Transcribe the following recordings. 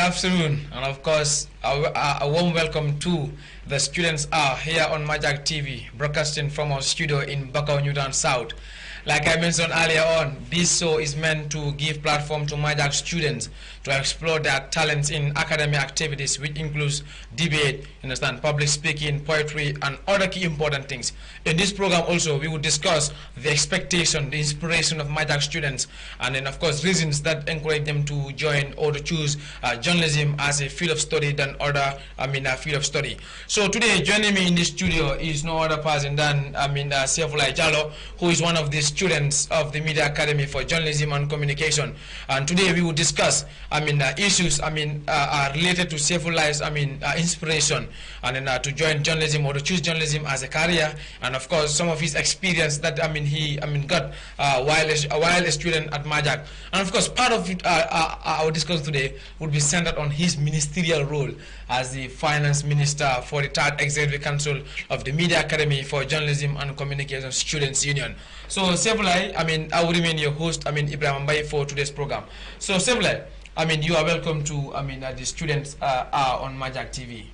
afternoon, and of course, a warm welcome to the students are here on Majak TV, broadcasting from our studio in Bakau, Newtown South. Like I mentioned earlier on, this show is meant to give platform to Majak students to explore their talents in academic activities, which includes debate, understand, public speaking, poetry, and other key important things. In this program also, we will discuss the expectation, the inspiration of Majak students, and then of course reasons that encourage them to join or to choose journalism as a field of study than other, field of study. So today, joining me in the studio is no other person than, Saifullah Jallow, who is one of the students of the Media Academy for Journalism and Communication. And today we will discuss, issues, related to Saifullah's, inspiration, and then to join journalism or to choose journalism as a career, and of course some of his experience that he got while a student at Majak. And of course, part of it, our discussion today would be centered on his ministerial role as the finance minister for the third executive council of the Media Academy for Journalism and Communication Students Union. So Saifullah, I will remain your host, Ibrahim Mbaye, for today's program. So Saifullah, you are welcome to, the students are on Majak TV.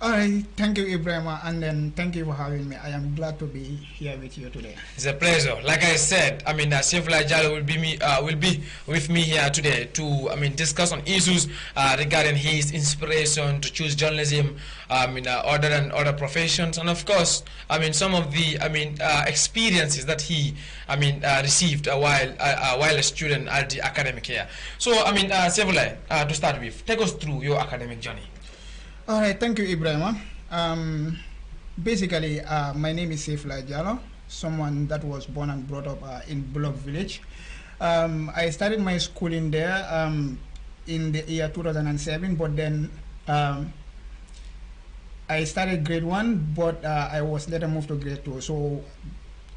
All right, thank you, Ibrahim, and then thank you for having me. I am glad to be here with you today. It's a pleasure. Like I said, Saifullah Jallow will be with me here today to, discuss on issues regarding his inspiration to choose journalism, other than other professions, and of course, some of the, experiences that he, received while a student at the academic here. So, Saifullah, to start with, take us through your academic journey. All right, thank you, Ibrahim. Basically, my name is Saifullah Jallow, someone that was born and brought up in Bullock Village. I started my schooling there in the year 2007, but then I started grade 1, but I was later moved to grade 2. So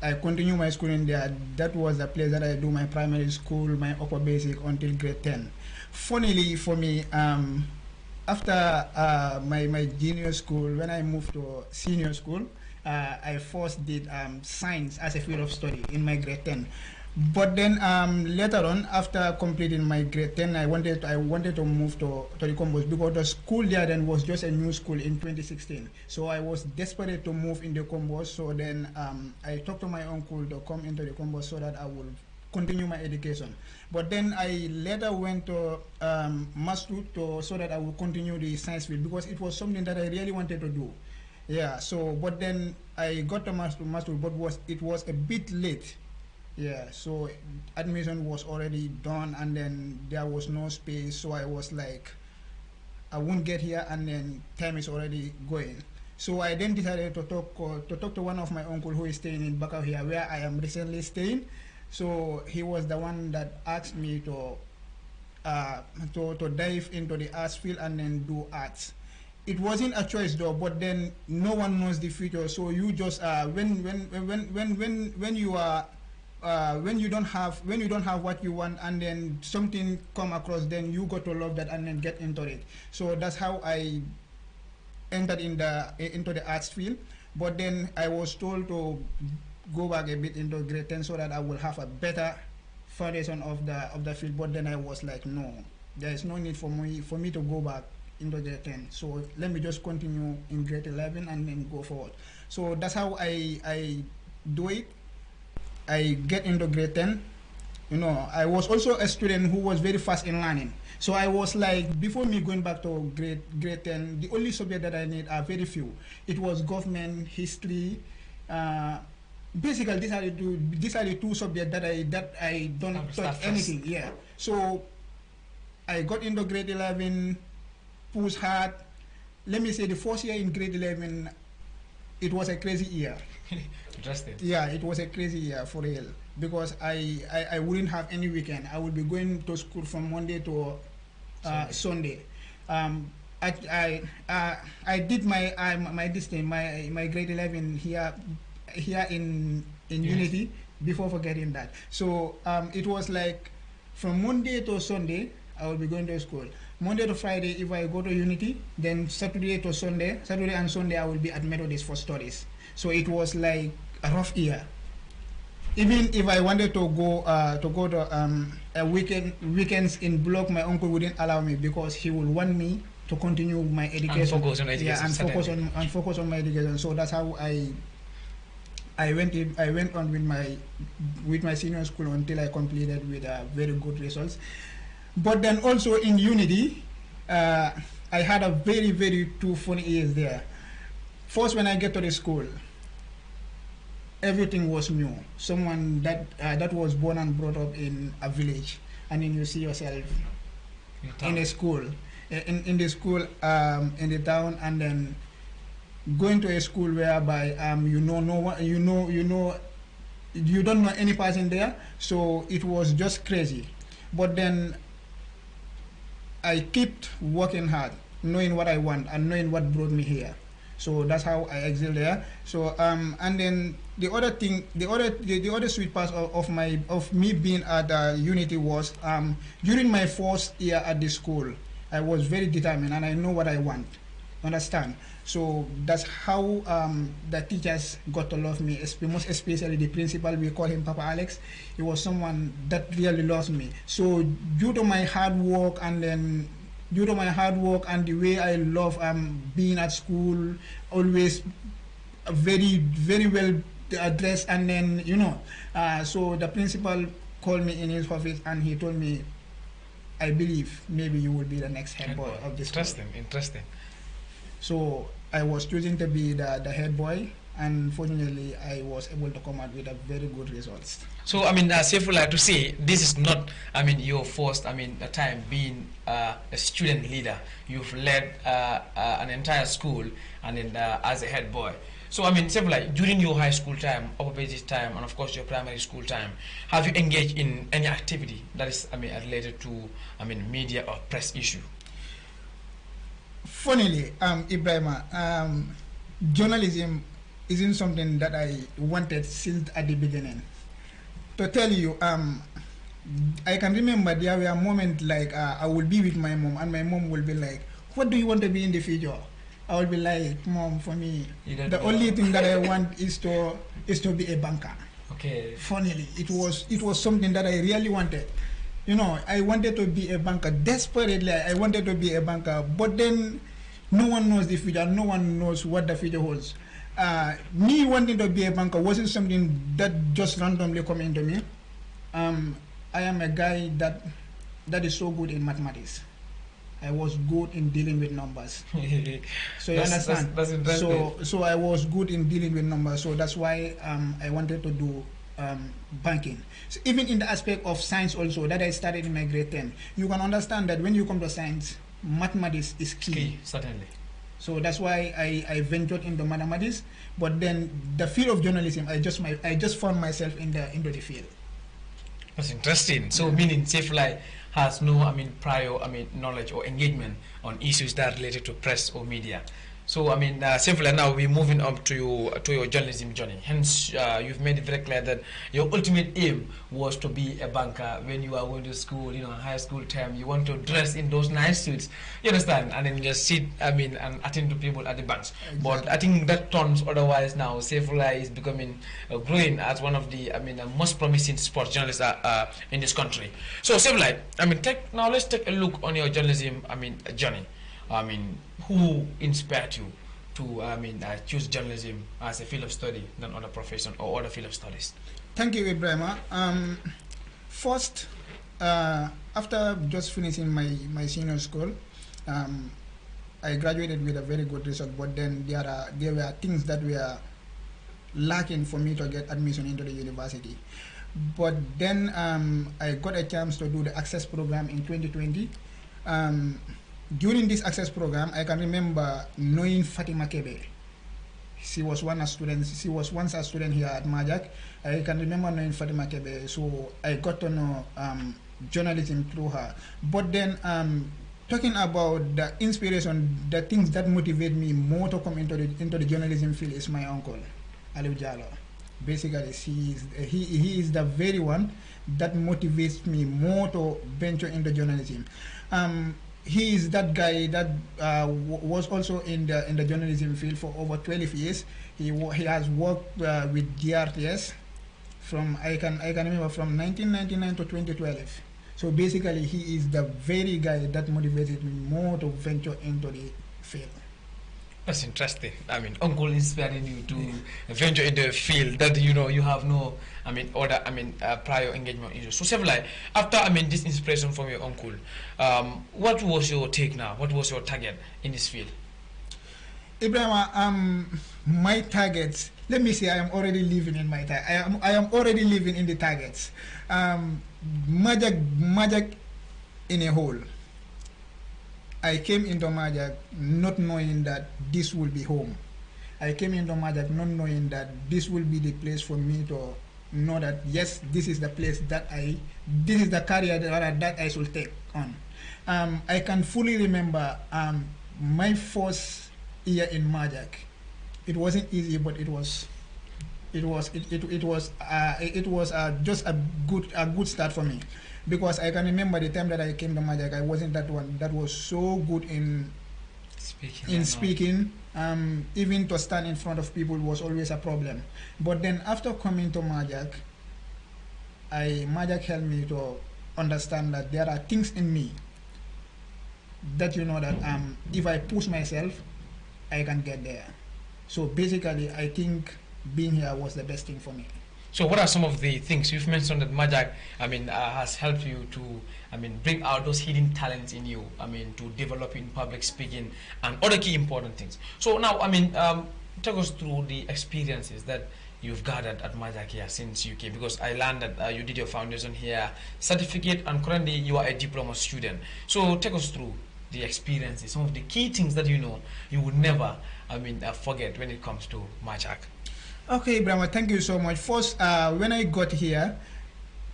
I continued my schooling there. That was the place that I do my primary school, my upper basic until grade 10. Funnily for me, after my junior school, when I moved to senior school, I first did science as a field of study in my grade 10. But then later on, after completing my grade 10, I wanted to move to the Combos, because the school there then was just a new school in 2016. So I was desperate to move in the Combos. So then I talked to my uncle to come into the Combos so that I would continue my education. But then I later went to Mastu so that I would continue the science field, because it was something that I really wanted to do. Yeah, so, but then I got to Mastu, but it was a bit late. Yeah, so admission was already done, and then there was no space, so I was like, I won't get here, and then time is already going. So I then decided to talk to one of my uncle who is staying in Bakau here, where I am recently staying. So he was the one that asked me to dive into the arts field and then do arts. It wasn't a choice though, but then no one knows the future. So you just when you don't have what you want, and then something come across, then you got to love that and then get into it. So that's how I entered into the arts field. But then I was told to go back a bit into grade 10 so that I will have a better foundation of the field. But then I was like, no, there is no need for me to go back into grade 10. So let me just continue in grade 11 and then go forward. So that's how I do it. I get into grade 10. I was also a student who was very fast in learning. So I was like, before me going back to grade 10, the only subject that I need are very few. It was government, history. Basically, these are the two subjects that I don't touch anything. Yeah. So I got into grade 11, push hard. Let me say the first year in grade 11, it was a crazy year. Interesting. Yeah, it was a crazy year for real, because I wouldn't have any weekend. I would be going to school from Monday to Sunday. I did my grade 11 here in Unity before forgetting that. So it was like from Monday to Sunday I will be going to school. Monday to Friday if I go to Unity, then Saturday and Sunday I will be at Methodist for studies. So it was like a rough year. even if I wanted to go to a weekends in block, my uncle wouldn't allow me because he would want me to continue my education. And focus on education. Yeah, and focus on my education. So that's how I went on with my senior school until I completed with very good results. But then also in Unity, I had a very two funny years there. First, when I get to the school, everything was new. Someone that was born and brought up in a village, and then you see yourself in a school, in the school, in the town, and then going to a school whereby you know no one, you don't know any person there. So it was just crazy. But then I kept working hard, knowing what I want and knowing what brought me here. So that's how I excel there. So and then the other thing, the other sweet part of me being at Unity was during my first year at the school, I was very determined and I know what I want. Understand? So that's how the teachers got to love me, most especially the principal. We call him Papa Alex. He was someone that really loves me. So due to my hard work and the way I love being at school, always very well dressed, and then so the principal called me in his office and he told me, I believe maybe you will be the next head boy of this school. Interesting. So I was choosing to be the head boy, and fortunately I was able to come out with a very good results. So I mean, safe like to say, this is not, I mean, your first, I mean, time being a student leader. You've led an entire school, and then as a head boy. So I mean, safe like during your high school time, upper basic time, and of course your primary school time, have you engaged in any activity that is, I mean, related to, I mean, media or press issue? Funnily, Ibrahima, journalism isn't something that I wanted since at the beginning. To tell you, I can remember there were moments like I would be with my mom, and my mom will be like, "What do you want to be in the future?" I will be like, "Mom, for me, the only thing that I want is to be a banker." Okay. Funnily, it was something that I really wanted. I wanted to be a banker desperately. I wanted to be a banker, but then no one knows the future. No one knows what the future holds. Me wanting to be a banker wasn't something that just randomly came into me. I am a guy that is so good in mathematics. I was good in dealing with numbers. So you understand? That's interesting. So I was good in dealing with numbers. So that's why I wanted to do banking. So even in the aspect of science also that I started in my grade 10, you can understand that when you come to science, mathematics is key. Certainly. So that's why I ventured into mathematics. But then the field of journalism, I just found myself into the field. That's interesting. So meaning Safely has no, I mean, prior, I mean, knowledge or engagement on issues that are related to press or media. So I mean, Safely, now we're moving up to your journalism journey. Hence, you've made it very clear that your ultimate aim was to be a banker when you are going to school, high school time. You want to dress in those nice suits, you understand, and then just sit, I mean, and attend to people at the banks. Exactly. But I think that turns otherwise now. Safely is becoming growing as one of the, I mean, most promising sports journalists in this country. So Safely, I mean, let's take a look on your journalism, I mean, journey. I mean, who inspired you to, choose journalism as a field of study than other profession or other field of studies? Thank you, Ibrahima. First, after just finishing my senior school, I graduated with a very good result. But then there were things that were lacking for me to get admission into the university. But then I got a chance to do the Access program in 2020. During this Access program, I can remember knowing Fatima Kebe. She was once a student here at Majak. I can remember knowing Fatima Kebe, so I got to know journalism through her. But then, talking about the inspiration, the things that motivate me more to come into the journalism field is my uncle, Aliou Jallow. Basically, he is the very one that motivates me more to venture into journalism. He is that guy that was also in the journalism field for over 12 years. He has worked with GRTS from I can remember from 1999 to 2012. So basically, he is the very guy that motivated me more to venture into the field. That's interesting. I mean, uncle inspiring you to venture into a field that you know you have no, I mean, other, I mean, prior engagement issues. So, Sevilai, after I mean this inspiration from your uncle, what was your take now? What was your target in this field? Ibrahim, my targets. Let me say, I am already living in my I am already living in the targets. Majak in a whole. I came into Majak not knowing that this will be home. I came into Majak not knowing that this will be the place for me to know that yes, this is the place this is the career that I should take on. I can fully remember my first year in Majak. It wasn't easy, but it was just a good start for me, because I can remember the time that I came to Majak. I wasn't that one that was so good in speaking. Even to stand in front of people was always a problem. But then after coming to Majak, Majak helped me to understand that there are things in me that that if I push myself, I can get there. So basically, I think being here was the best thing for me. So, what are some of the things you've mentioned that Majak, I mean, has helped you to, I mean, bring out those hidden talents in you? I mean, to develop in public speaking and other key important things. So now, I mean, take us through the experiences that you've gathered at Majak here since you came, because I learned that you did your foundation here, certificate, and currently you are a diploma student. So take us through the experiences, some of the key things that you know you would never, I mean, forget when it comes to Majak. Okay, Brahma, thank you so much. First, when I got here,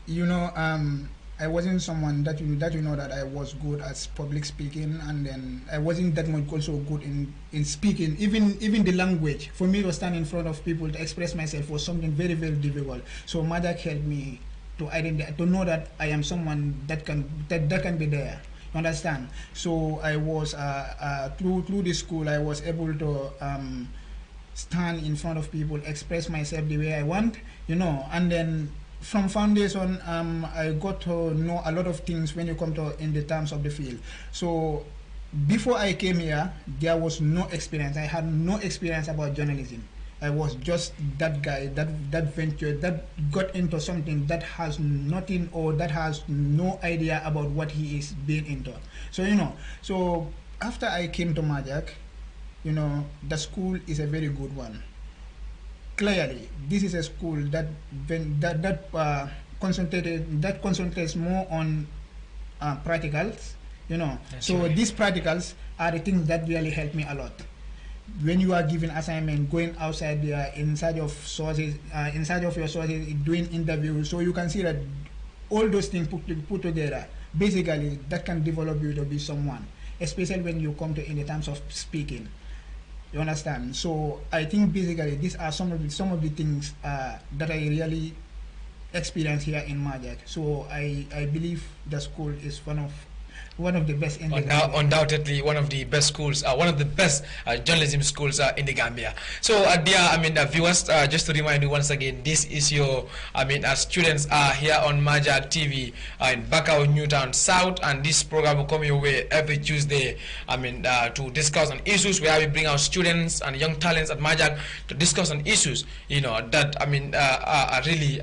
I wasn't someone that that I was good at public speaking, and then I wasn't that much also good in speaking. Even the language for me to stand in front of people to express myself was something very, very difficult. So Majak helped me to identify, to know that I am someone that can be there. Understand? So I was through the school I was able to stand in front of people, express myself the way I want, and then from foundation I got to know a lot of things when you come to in the terms of the field. So before I came here, there was no experience. I had no experience about journalism. I was just that guy that ventured, that got into something that has nothing or that has no idea about what he is being into. So so after I came to Majak, the school is a very good one. Clearly, this is a school that concentrates more on practicals. So right. These practicals are the things that really help me a lot. When you are given assignment, going outside there, inside of sources, inside of your sources, doing interviews, so you can see that all those things put together, basically, that can develop you to be someone, especially when you come to in the terms of speaking. You understand? So I think basically these are some of the things that I really experienced here in Majak. So I believe the school is one of the best in the Gambia. Undoubtedly one of the best schools, one of the best journalism schools in the Gambia. So dear, viewers, just to remind you once again, this is your, students are here on Majak TV in Bakau, Newtown South, and this program will come your way every Tuesday, to discuss on issues where we bring our students and young talents at Majak to discuss on issues, that, are really,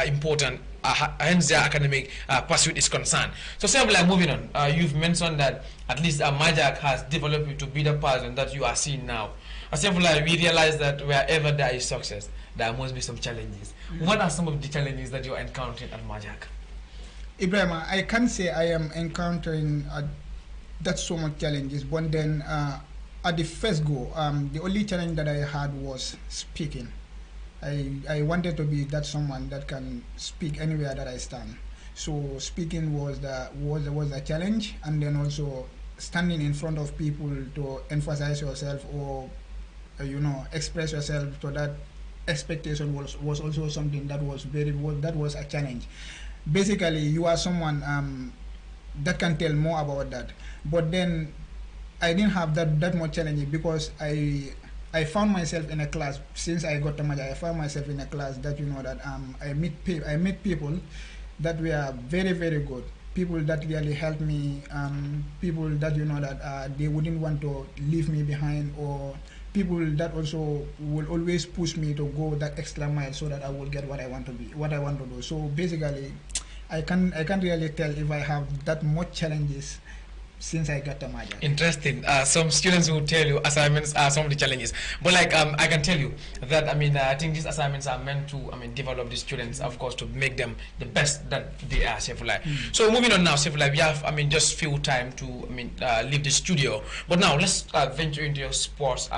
important. Hence their academic pursuit is concerned. So simply moving on, you've mentioned that at least Majak has developed you to be the person that you are seeing now. Simply we realize that wherever there is success, there must be some challenges. What are some of the challenges that you're encountering at Majak? Ibrahim, I can't say I am encountering that so much challenges, but then at the first go, the only challenge that I had was speaking. I wanted to be that someone that can speak anywhere that I stand. So speaking was a challenge, and then also standing in front of people to emphasize yourself or express yourself, so that expectation was also something that was a challenge. Basically, you are someone that can tell more about that. But then I didn't have that much challenge because I found myself in a class since I got to Maja. I found myself in a class that that I met people that were very very good. People that really helped me. People that that they wouldn't want to leave me behind, or people that also will always push me to go that extra mile so that I will get what I want to be, what I want to do. So basically, I can't really tell if I have that much challenges since I got to Maja. Interesting. Some students will tell you assignments are some of the challenges, but like I can tell you that I think these assignments are meant to develop the students, of course, to make them the best that they are. Saifullah. So moving on now, Saifullah, we have just few time to leave the studio, but now let's venture into your sports.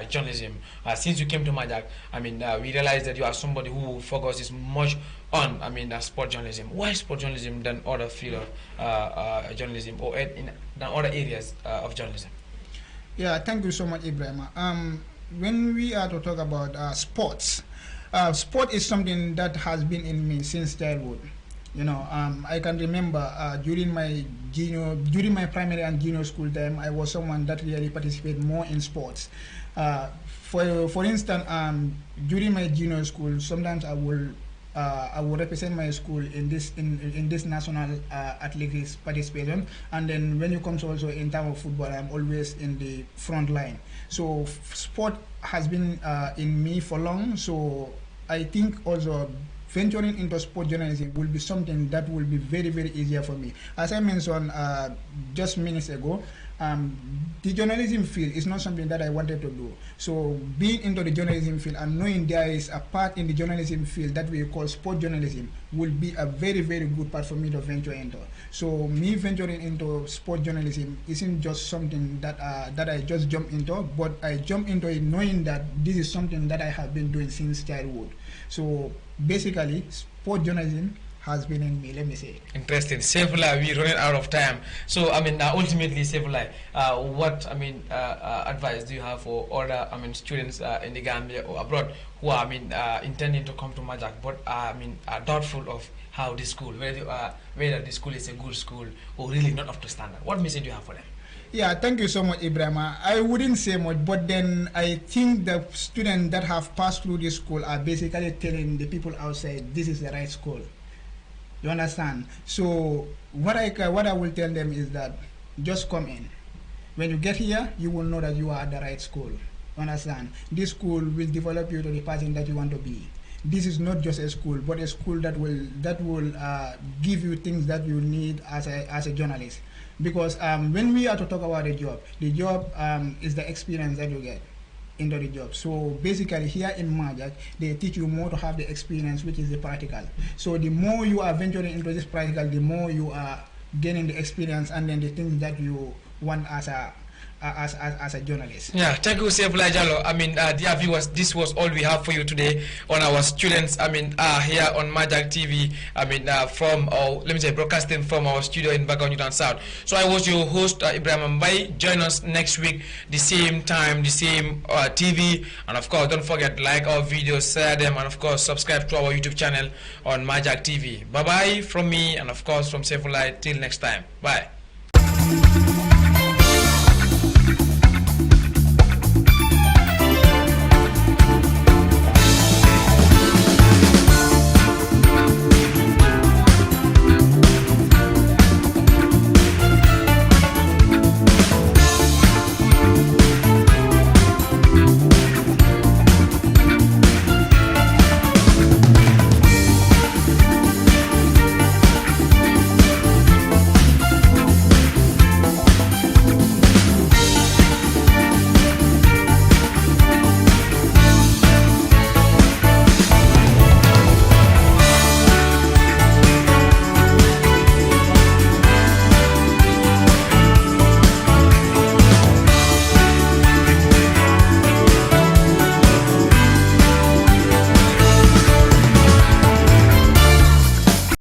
Journalism. Since you came to Majak, we realized that you are somebody who focuses much on sport journalism. Why sport journalism than other field of journalism, or than other areas of journalism? Yeah, thank you so much, Ibrahim. When we are to talk about sports, sport is something that has been in me since childhood. I can remember during my primary and junior school time, I was someone that really participated more in sports. For instance, during my junior school, sometimes I will represent my school in this national athletics participation, and then when it comes also in terms of football, I'm always in the front line. So sport has been in me for long. So I think also venturing into sport journalism will be something that will be very very easier for me. As I mentioned just minutes ago, the journalism field is not something that I wanted to do. So being into the journalism field and knowing there is a part in the journalism field that we call sport journalism will be a very very good part for me to venture into. So me venturing into sport journalism isn't just something that I just jumped into, but I jumped into it knowing that this is something that I have been doing since childhood. So basically, sport journalism has been in me, let me say. Interesting. Saifullah, we're running out of time. So, ultimately, Saifullah, what, advice do you have for other, students in the Gambia or abroad who are, intending to come to Majak, but are doubtful of how this school, whether the school is a good school or really not up to standard? What message do you have for them? Yeah, thank you so much, Ibrahim. I wouldn't say much, but then I think the students that have passed through this school are basically telling the people outside this is the right school. You understand? So what I will tell them is that just come in. When you get here, you will know that you are at the right school. You understand? This school will develop you to the person that you want to be. This is not just a school, but a school that will give you things that you need as a journalist. Because when we are to talk about the job is the experience that you get into the job. So basically here in Majak, they teach you more to have the experience, which is the practical. So the more you are venturing into this practical, the more you are gaining the experience and then the things that you want as a journalist. Yeah, thank you, Saifullah Jallow. Dear viewers, this was all we have for you today on our students. Here on Majak TV. Broadcasting from our studio in Bakau Newtown South. So I was your host, Ibrahim Mbai. Join us next week, the same time, the same TV, and of course, don't forget like our videos, share them, and of course, subscribe to our YouTube channel on Majak TV. Bye bye from me, and of course from Saifullah. Till next time. Bye.